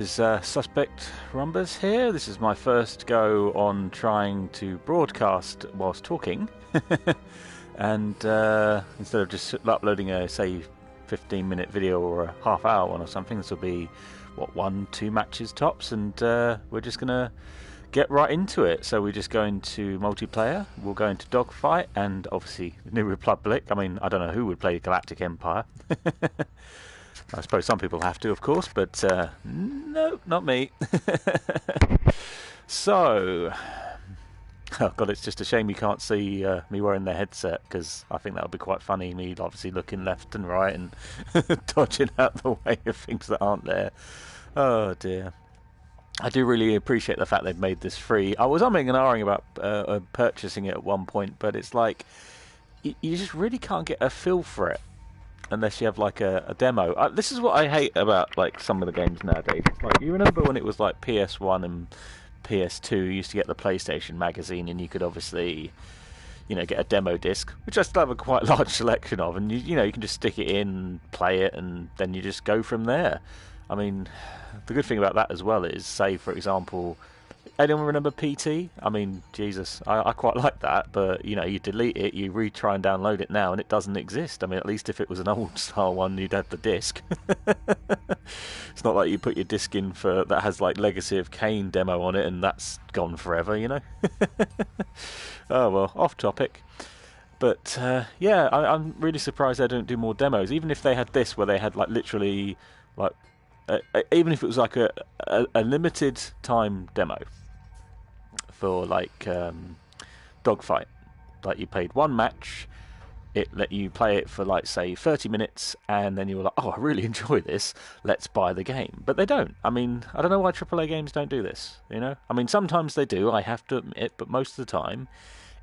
This is Suspect Rumbers here. This is my first go on trying to broadcast whilst talking. And instead of just uploading a, say, 15-minute video or a half-hour one or something, this will be, what, 1-2 matches tops, and we're just going to get right into it. So we just go into multiplayer, we'll go into dogfight, and obviously New Republic. I mean, I don't know who would play Galactic Empire. I suppose some people have to, of course, but no, not me. So, oh god, it's just a shame you can't see me wearing the headset, because I think that would be quite funny, me obviously looking left and right and dodging out the way of things that aren't there. Oh dear. I do really appreciate the fact they've made this free. I was umming and ahhing about purchasing it at one point, but it's like, you just really can't get a feel for it unless you have like a demo. This is what I hate about like some of the games nowadays. It's like, you remember when it was like PS1 and PS2, you used to get the PlayStation magazine, and you could obviously, you know, get a demo disc, which I still have a quite large selection of, and you know, you can just stick it in, play it, and then you just go from there. I mean, the good thing about that as well is, say for example, anyone remember PT? I mean, Jesus, I quite like that, but you know, you delete it, you retry and download it now, and it doesn't exist. I mean, at least if it was an old style one, you'd have the disc. It's not like you put your disc in for that has like Legacy of Kain demo on it, and that's gone forever, you know. Oh well, off topic. But yeah, I'm really surprised they don't do more demos. Even if they had this, where they had like literally like. Even if it was like a limited time demo for like dogfight, like you played one match, it let you play it for like say 30 minutes, and then you were like, oh, I really enjoy this, let's buy the game. But they don't. I mean, I don't know why AAA games don't do this, you know. I mean, sometimes they do, I have to admit, but most of the time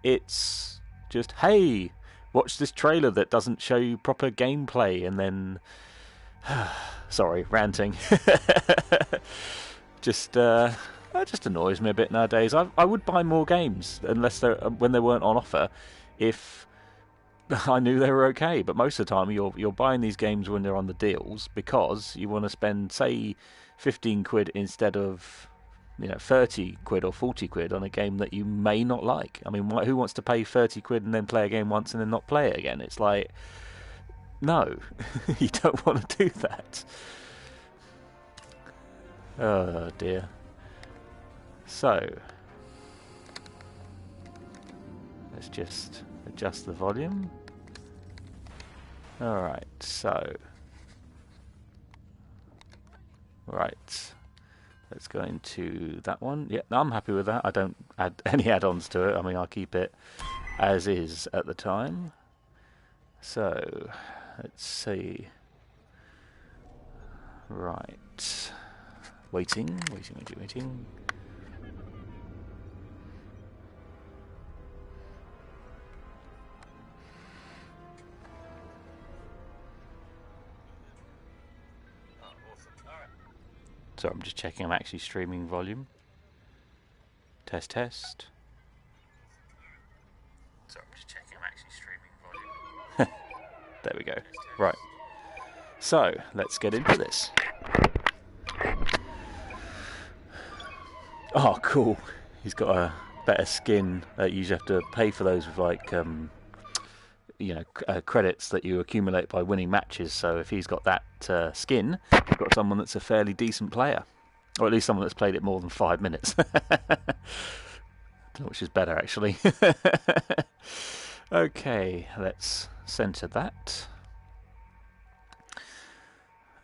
it's just, hey, watch this trailer that doesn't show you proper gameplay, and then sorry, ranting. Just that just annoys me a bit nowadays. I would buy more games unless they're when they weren't on offer, if I knew they were okay. But most of the time, you're buying these games when they're on the deals because you want to spend, say, 15 quid instead of, you know, 30 quid or 40 quid on a game that you may not like. I mean, who wants to pay 30 quid and then play a game once and then not play it again? It's like, no, you don't want to do that. Oh dear. So, let's just adjust the volume. Alright, so. Right. Let's go into that one. Yeah, I'm happy with that. I don't add any add-ons to it. I mean, I'll keep it as is at the time. So, let's see. Right. Waiting. So I'm just checking I'm actually streaming volume. Test. So I'm just checking I'm actually streaming volume. There we go. Right. So, let's get into this. Oh, cool. He's got a better skin. You usually have to pay for those with, like, you know, credits that you accumulate by winning matches. So if he's got that skin, you've got someone that's a fairly decent player. Or at least someone that's played it more than 5 minutes. Don't know which is better, actually. Okay, let's center that.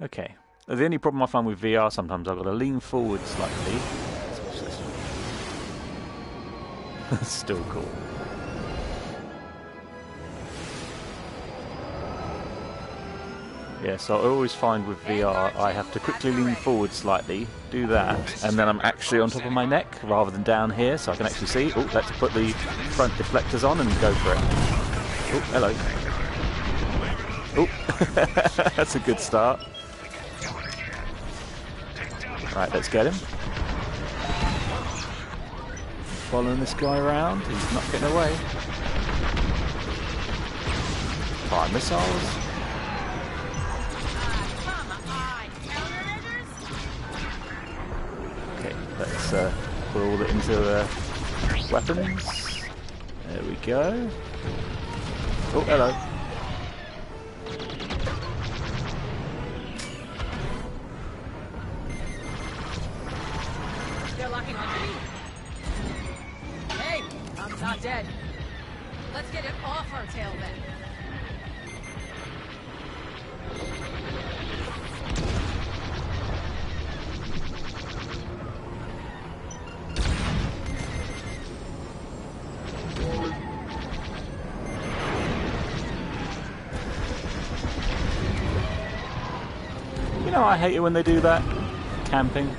Okay. The only problem I find with VR, sometimes I've got to lean forward slightly. Let's watch this. Still cool. Yeah, so I always find with VR I have to quickly lean forward slightly, do that, and then I'm actually on top of my neck rather than down here, so I can actually see. Oh, let's put the front deflectors on and go for it. Oh, hello. Oh, that's a good start. Right, let's get him. Following this guy around, he's not getting away. Fire missiles. Let's put all that into weapons. There we go. Oh, hello. They're locking onto me. Hey, I'm not dead. Let's get it off our tail then. You know, I hate it when they do that. Camping.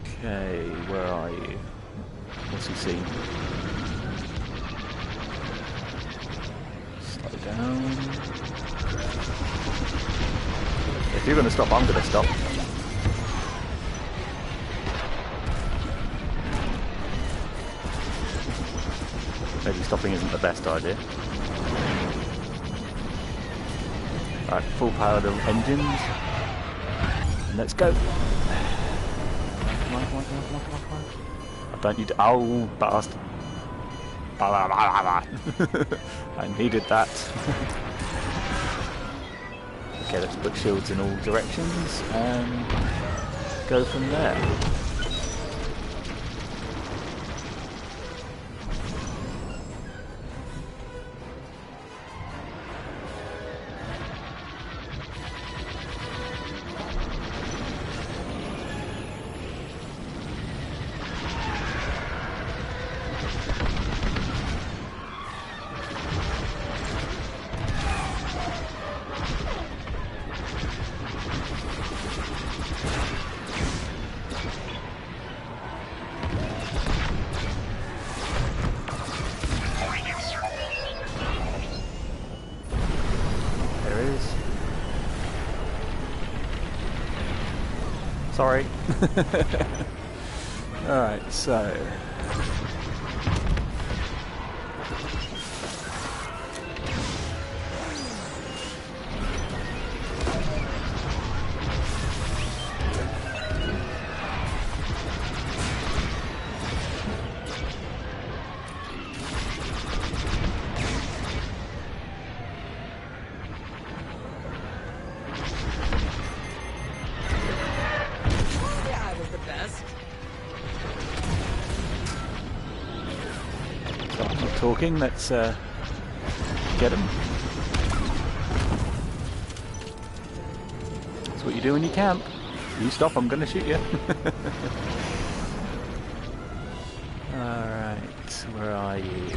Okay, where are you? What's he seen? Slow down. If you're going to stop, I'm going to stop. Maybe stopping isn't the best idea. Right, full power the engines. And let's go. Come on. I don't need to. Oh, bastard. I needed that. Okay, let's put shields in all directions and go from there. Sorry. Alright, so... talking, let's get him. That's what you do when you camp. You stop, I'm gonna shoot you. Alright, where are you?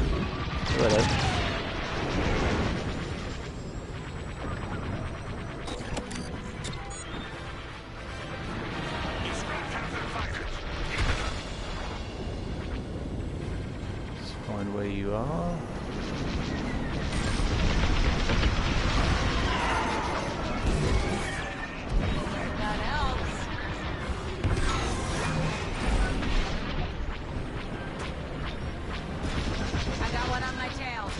Hello. Where you are. That helps. I got one on my tail.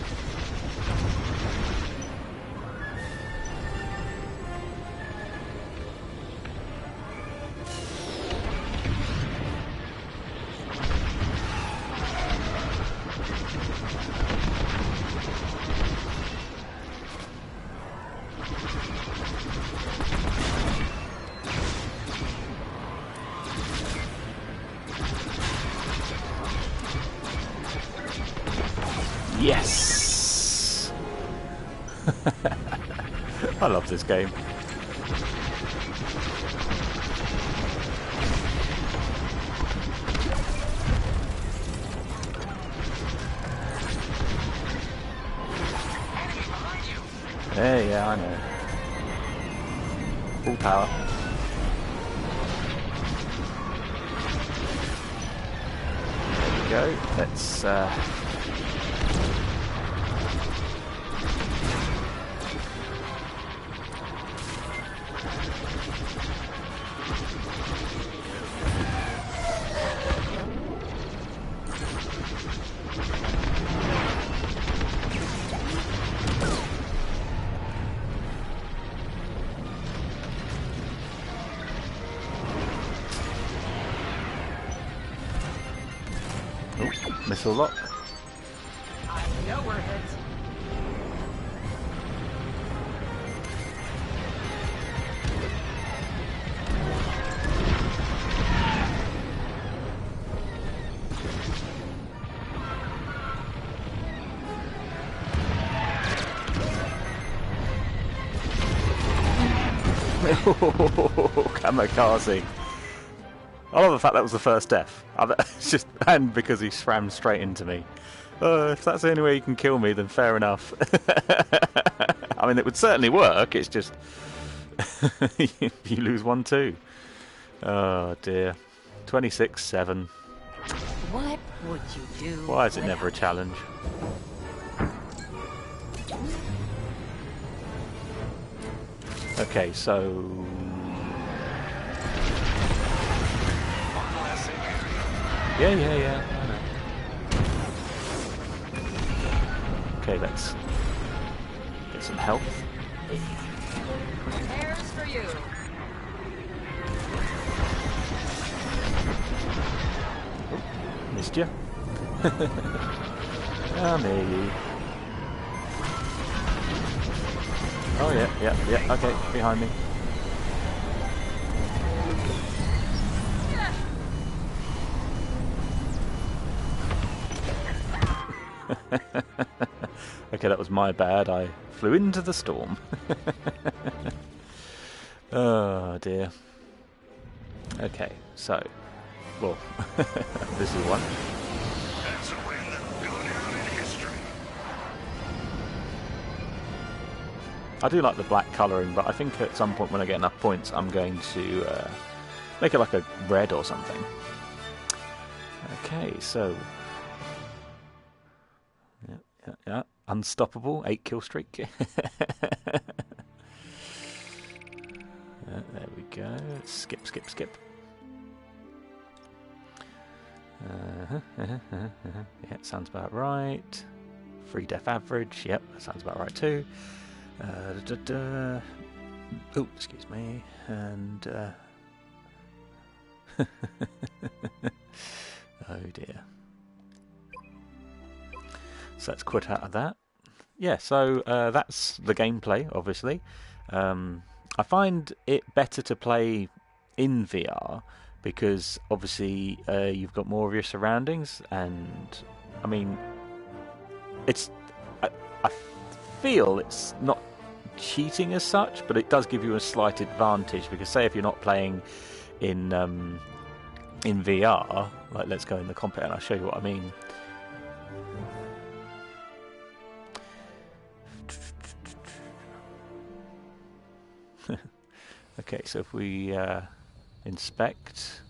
Yes! I love this game. Yeah, I know. Full power. There we go. Let's Oh, missile lock. I know we're hit. Kamikaze. I love the fact that was the first death. It's just, and because he swam straight into me. If that's the only way you can kill me, then fair enough. I mean, it would certainly work. It's just you lose one too. Oh dear. 26-7. What would you do? Why is it never a challenge? Okay, so yeah, I know. Okay, let's get some health. There's for you. Oh, missed you. Ah, me. Oh yeah, okay, behind me. Okay, that was my bad. I flew into the storm. Oh dear. Okay, so, well, this is one. That's a win that'll go down in history. I do like the black colouring, but I think at some point when I get enough points, I'm going to make it like a red or something. Okay, so yeah, unstoppable 8 kill streak. There we go. Skip. Yeah, sounds about right. Free death average. Yep, that sounds about right too. Oh, excuse me. And oh dear. So let's quit out of that. Yeah, so that's the gameplay, obviously. I find it better to play in VR because obviously you've got more of your surroundings, and I mean, it's I feel it's not cheating as such, but it does give you a slight advantage because say if you're not playing in VR, like let's go in the combat and I'll show you what I mean. Okay, so if we inspect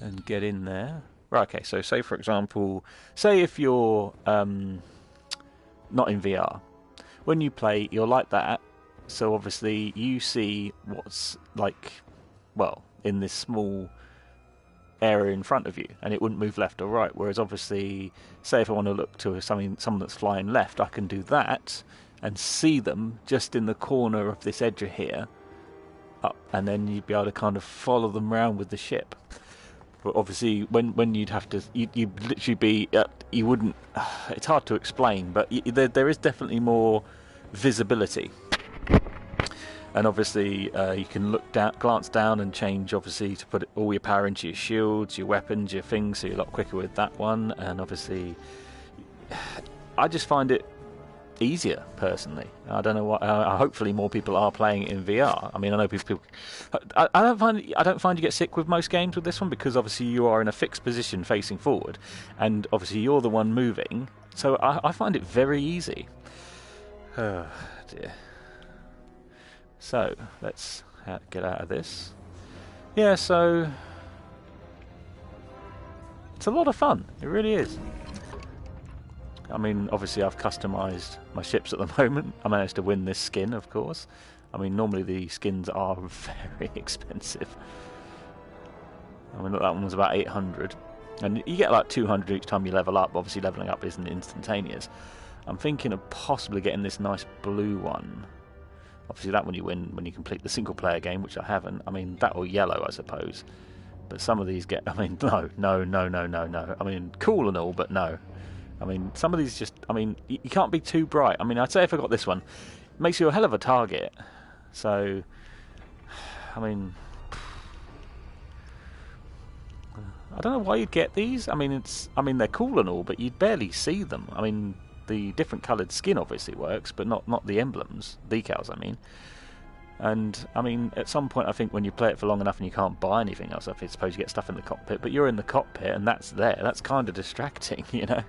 and get in there. Right, okay, so say for example, say if you're not in VR, when you play, you're like that, so obviously you see what's like, well, in this small area in front of you, and it wouldn't move left or right, whereas obviously, say if I want to look to someone that's flying left, I can do that and see them just in the corner of this edge here, up, and then you'd be able to kind of follow them around with the ship. But obviously, when you'd have to, you'd literally be, you wouldn't. It's hard to explain, but there is definitely more visibility. And obviously, you can look down, glance down, and change. Obviously, to put all your power into your shields, your weapons, your things, so you're a lot quicker with that one. And obviously, I just find it easier personally. I don't know what. Hopefully, more people are playing it in VR. I mean, I know people. I don't find you get sick with most games with this one because obviously you are in a fixed position facing forward, and obviously you're the one moving. So I find it very easy. Oh dear. So let's get out of this. Yeah. So it's a lot of fun. It really is. I mean, obviously I've customised my ships at the moment. I managed to win this skin, of course. I mean, normally the skins are very expensive. I mean, that one was about 800. And you get like 200 each time you level up. Obviously, levelling up isn't instantaneous. I'm thinking of possibly getting this nice blue one. Obviously, that one you win when you complete the single-player game, which I haven't. I mean, that or yellow, I suppose. But some of these get, I mean, no. I mean, cool and all, but no. I mean, some of these just, I mean, you can't be too bright. I mean, I'd say if I got this one, it makes you a hell of a target. So, I mean, I don't know why you'd get these. I mean, they're cool and all, but you'd barely see them. I mean, the different coloured skin obviously works, but not the emblems, decals, I mean. And, I mean, at some point, I think when you play it for long enough and you can't buy anything else, I suppose you get stuff in the cockpit, but you're in the cockpit and that's there. That's kind of distracting, you know?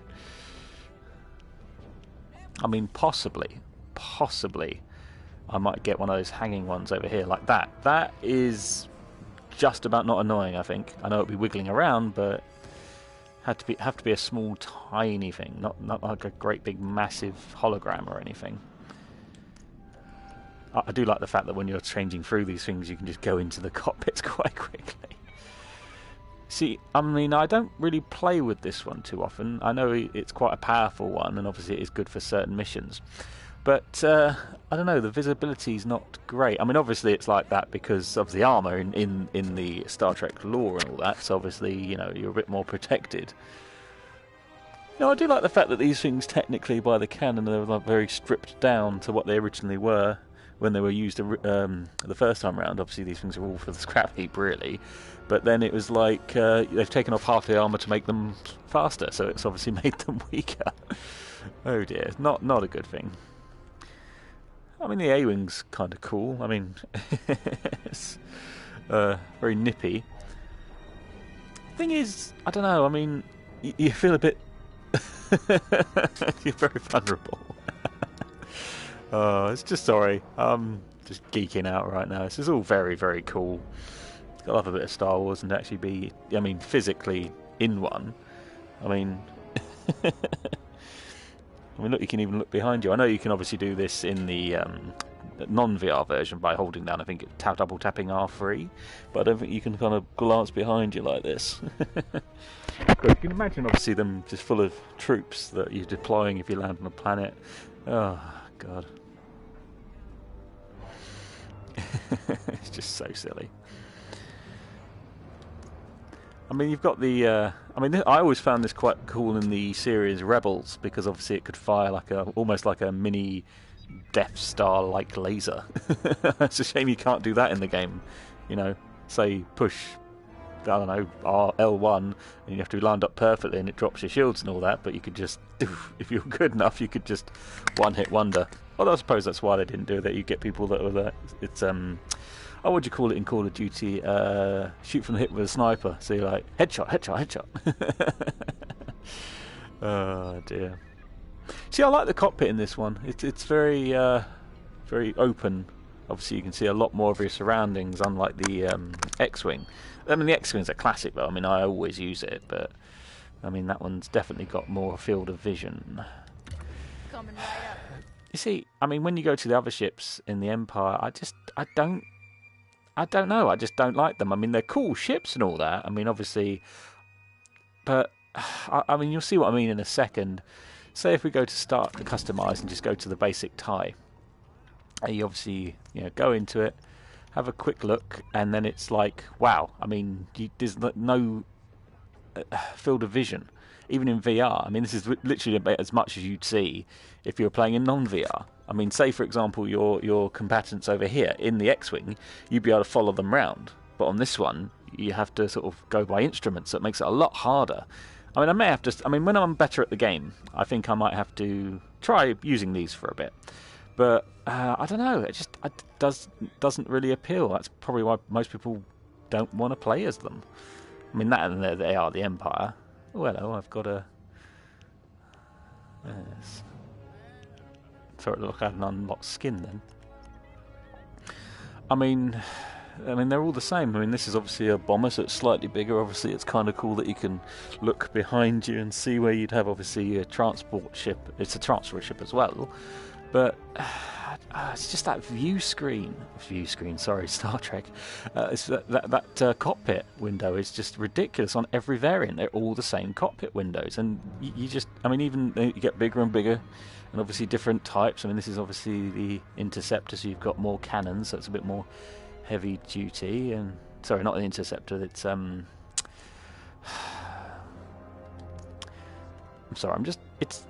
I mean, possibly, I might get one of those hanging ones over here like that. That is just about not annoying, I think. I know it'd be wiggling around, but have to be a small, tiny thing, not like a great big, massive hologram or anything. I do like the fact that when you're changing through these things, you can just go into the cockpits quite quickly. See, I mean, I don't really play with this one too often. I know it's quite a powerful one, and obviously it is good for certain missions. But, I don't know, the visibility is not great. I mean, obviously it's like that because of the armour in the Star Trek lore and all that, so obviously, you know, you're a bit more protected. You know, I do like the fact that these things, technically, by the canon, are like very stripped down to what they originally were when they were used the first time round. Obviously, these things are all for the scrap heap, really. But then it was like they've taken off half the armour to make them faster, so it's obviously made them weaker. Oh dear, not a good thing. I mean, the A-Wing's kind of cool. I mean, it's very nippy. Thing is, I don't know, I mean, you feel a bit... You're very vulnerable. It's just, sorry, I'm just geeking out right now. This is all very, very cool. I love a bit of Star Wars and to actually be, I mean, physically in one. I mean... I mean, look, you can even look behind you. I know you can obviously do this in the non-VR version by holding down, I think, double tapping R3, but I don't think you can kind of glance behind you like this. But you can imagine, obviously, them just full of troops that you're deploying if you land on a planet. Oh, God. It's just so silly. I mean, you've got the... I mean, I always found this quite cool in the series Rebels, because obviously it could fire like almost like a mini Death Star-like laser. It's a shame you can't do that in the game. You know, say push, I don't know, L1, and you have to be lined up perfectly, and it drops your shields and all that. But you could just, if you're good enough, you could just one-hit wonder. Well, I suppose that's why they didn't do that. You get people that were that. It's oh, what do you call it in Call of Duty? Shoot from the hip with a sniper. So you're like, headshot. Oh, dear. See, I like the cockpit in this one. It's very, very open. Obviously, you can see a lot more of your surroundings, unlike the X-Wing. I mean, the X-Wing's a classic, though. I mean, I always use it, but... I mean, that one's definitely got more field of vision. Coming right up. You see, I mean, when you go to the other ships in the Empire, I don't know. I just don't like them. I mean, they're cool ships and all that. I mean, obviously, but I mean, you'll see what I mean in a second. Say if we go to start the customize and just go to the basic tie, and you obviously, you know, go into it, have a quick look, and then it's like, wow. I mean, there's no field of vision, even in VR. I mean, this is literally about as much as you'd see if you were playing in non-VR. I mean, say for example your combatants over here in the X-Wing, you'd be able to follow them round. But on this one, you have to sort of go by instruments, so it makes it a lot harder. I mean, I may have to... I mean, when I'm better at the game, I think I might have to try using these for a bit. But, I don't know, it just doesn't really appeal. That's probably why most people don't want to play as them. I mean, that and they are the Empire. Oh, hello, I've got a... Yes. Sorry, look, I had an unlocked skin then. I mean, they're all the same. I mean, this is obviously a bomber, so it's slightly bigger. Obviously, it's kind of cool that you can look behind you and see where you'd have, obviously, a transport ship. It's a transport ship as well. But it's just that view screen. Sorry, Star Trek. It's that cockpit window is just ridiculous on every variant. They're all the same cockpit windows. And you just... I mean, even you get bigger and bigger. And obviously different types. I mean, this is obviously the Interceptor, so you've got more cannons, so it's a bit more heavy duty. And sorry, not the interceptor. It's I'm sorry.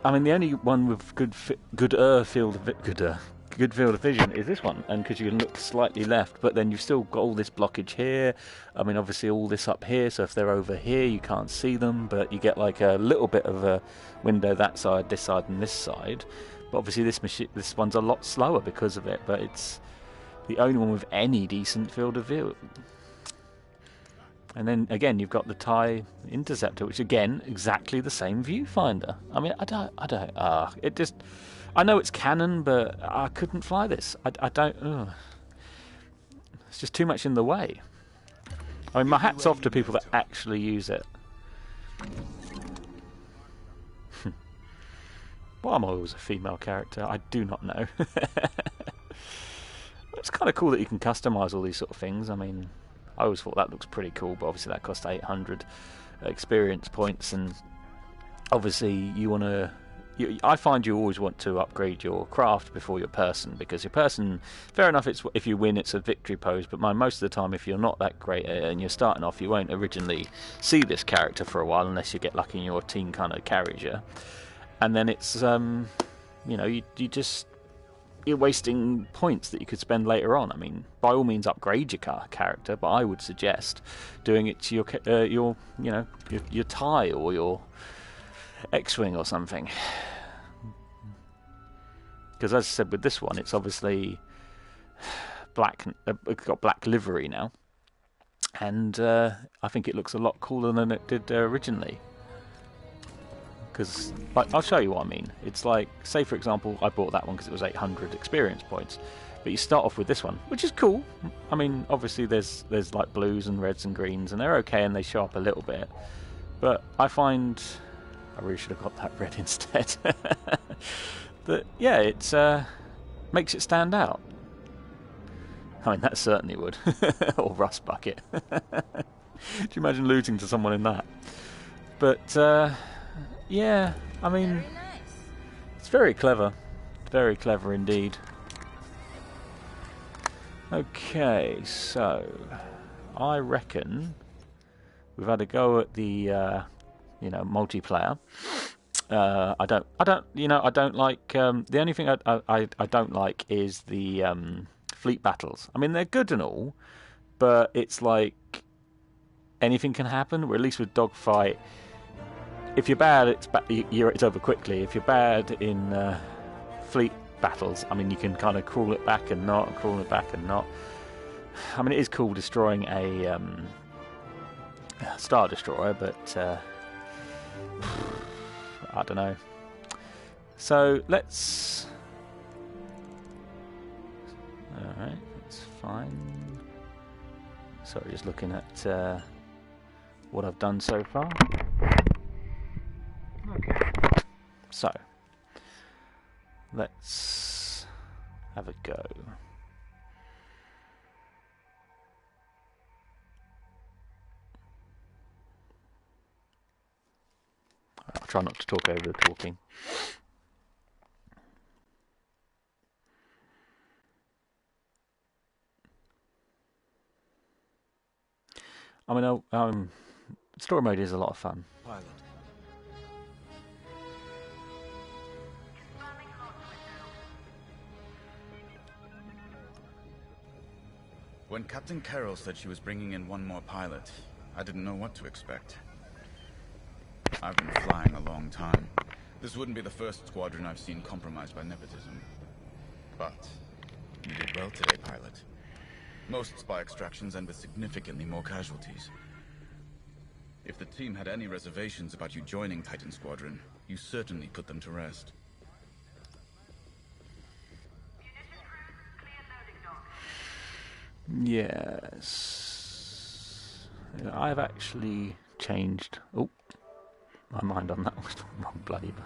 I mean, the only one with good field of vision is this one, and because you can look slightly left, but then you've still got all this blockage here. I mean, obviously all this up here, so if they're over here, you can't see them, but you get like a little bit of a window that side, this side, and this side. But obviously this one's a lot slower because of it, but it's the only one with any decent field of view. And then again, you've got the TIE Interceptor, which again, exactly the same viewfinder. I mean, I know it's canon, but I couldn't fly this. I don't. It's just too much in the way. I mean, my hat's off to people that actually use it. Why am I always a female character? I do not know. It's kind of cool that you can customize all these sort of things. I mean, I always thought that looks pretty cool, but obviously that costs 800 experience points, and obviously you want to. I find you always want to upgrade your craft before your person, because your person, fair enough, it's if you win, it's a victory pose, but most of the time, if you're not that great and you're starting off, you won't originally see this character for a while unless you get lucky and your team kind of carries you, and then it's you're wasting points that you could spend later on. I mean, by all means, upgrade your character, but I would suggest doing it to your TIE or your X-wing or something. Because as I said with this one, it's obviously black. It's got black livery now, and I think it looks a lot cooler than it did originally. Because I'll show you what I mean. It's like, say for example, I bought that one because it was 800 experience points, but you start off with this one, which is cool. I mean, obviously there's like blues and reds and greens, and they're okay and they show up a little bit, but I find I really should have got that red instead. But yeah, it makes it stand out. I mean, that certainly would. Or rust bucket. Do you imagine looting to someone in that? But yeah, I mean, Very nice. it's very clever. Very clever indeed. Okay, so I reckon we've had a go at the multiplayer. I don't like. The only thing I don't like is the fleet battles. I mean, they're good and all, but it's like anything can happen. Or at least with dogfight, if you're bad, it's over quickly. If you're bad in fleet battles, I mean, you can kind of crawl it back and not, crawl it back and not. I mean, it is cool destroying a Star Destroyer, but I don't know. So let's. Alright, that's fine. Sorry, just looking at what I've done so far. Okay. So let's have a go. I'll try not to talk over the talking. I mean, story mode is a lot of fun. Pilot. When Captain Carroll said she was bringing in one more pilot, I didn't know what to expect. I've been flying a long time. This wouldn't be the first squadron I've seen compromised by nepotism. But you did well today, pilot. Most spy extractions end with significantly more casualties. If the team had any reservations about you joining Titan Squadron, you certainly put them to rest. Yes. I've actually changed. Oh, my mind on that was the wrong bloody button.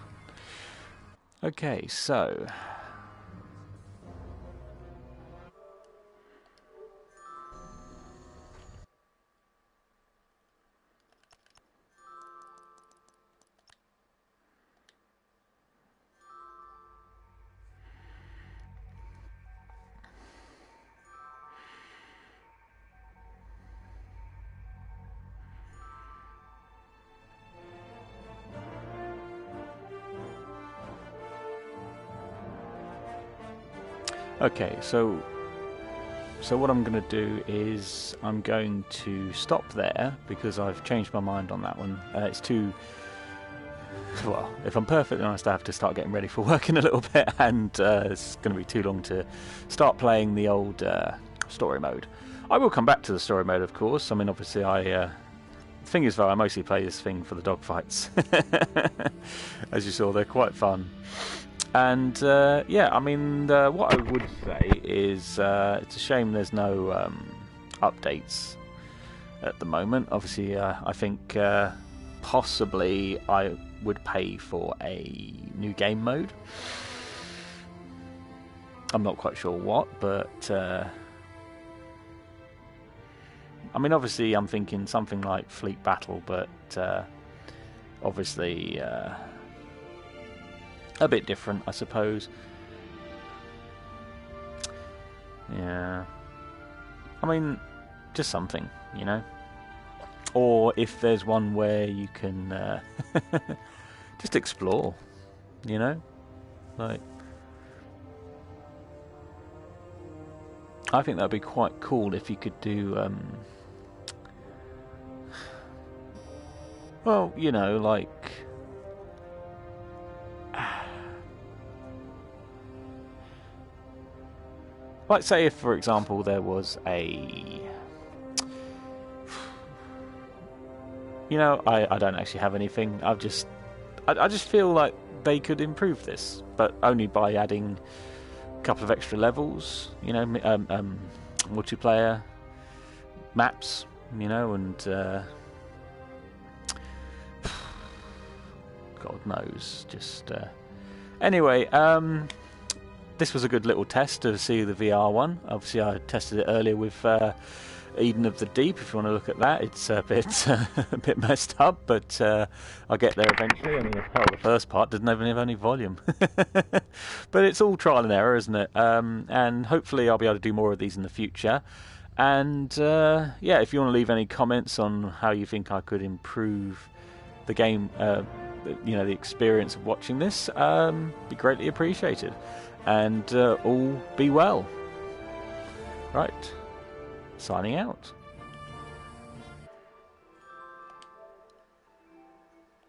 Okay, so. Okay, so what I'm going to do is I'm going to stop there because I've changed my mind on that one. It's too... Well, if I'm perfectly honest, I have to start getting ready for work in a little bit, and it's going to be too long to start playing the old story mode. I will come back to the story mode, of course. I mean, obviously, the thing is, though, I mostly play this thing for the dogfights. As you saw, they're quite fun. And, yeah, I mean, what I would say is it's a shame there's no updates at the moment. Obviously, I think possibly I would pay for a new game mode. I'm not quite sure what, but I mean, obviously I'm thinking something like Fleet Battle, but obviously a bit different, I suppose. Yeah, I mean, just something, you know. Or if there's one where you can just explore, you know, like, I think that'd be quite cool if you could do, well, you know, like, say if, for example, there was a, you know, I don't actually have anything. I just feel like they could improve this, but only by adding a couple of extra levels, you know, multiplayer maps, you know, and God knows, just anyway. This was a good little test to see the VR one. Obviously, I tested it earlier with Eden of the Deep. If you want to look at that, it's a bit a bit messed up, but I'll get there eventually. I mean, hell, the first part didn't even have any volume, but it's all trial and error, isn't it? And hopefully, I'll be able to do more of these in the future. And yeah, if you want to leave any comments on how you think I could improve the game, you know, the experience of watching this, be greatly appreciated. And all be well. Right. Signing out.